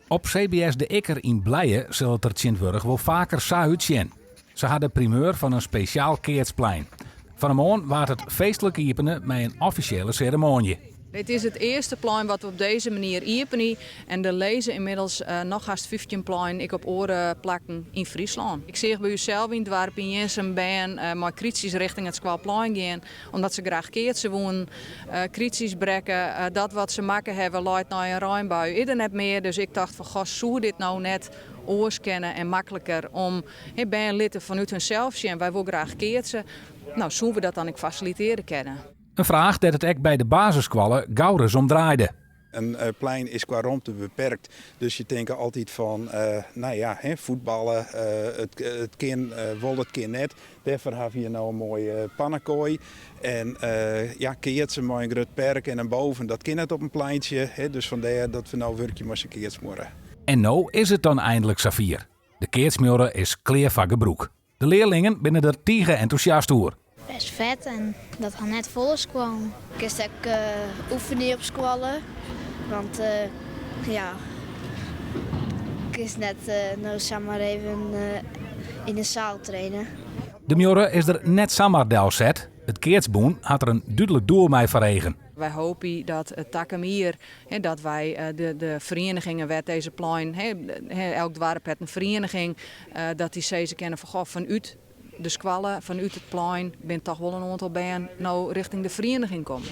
Op CBS De Ikker in Blijen zal het er Tsjintwurg wel vaker saai zien. Ze hadden de primeur van een speciaal keertsplein. Van de morgen waart het feestelijk openen met een officiële ceremonie. Dit is het eerste plein wat we op deze manier openen. En er lezen inmiddels nog haast 15 plein ik op oren plakken in Friesland. Ik zie bij uzelf in het dorp in Jensen ben maar kritisch richting het Squalplein gaan. Omdat ze graag keertsen wonen, kritisch brekken. Dat wat ze maken hebben leidt naar een ruimbui. Ieder net meer, dus ik dacht van goh, zoe dit nou net oorskennen en makkelijker om bij een lid vanuit hunzelf zien. Wij willen graag keertsen. Nou, zo we dat dan ik faciliteren kennen. Een vraag dat het ook bij de basisscholen gauw om draaide. Een plein is qua ruimte beperkt, dus je denkt altijd van, voetballen, het kind wil het kind net. Daarvoor hebben we nou een mooie pannenkooi. En keertsen met een groot perk en boven, dat kind het op een pleintje. Dus vandaar dat we nou werkje met z'n keertsmoren. En nou is het dan eindelijk Safier. De keertsmeuren is kleer van gebroek. De leerlingen binnen er tegen enthousiast over. Best vet en dat gaat net vol is kwam. Ik is ook oefenen op squallen, want ik is net nou samen even in de zaal trainen. De meuren is er net samen zet. Het keertsboen had er een duidelijk doel mee verregen. Wij hopen dat het Takamier, dat wij de verenigingen met deze plein, elk dorp heeft een vereniging, dat die ze kennen van vanuit de squallen, vanuit het plein, ben toch wel een aantal bij nou richting de vereniging komen.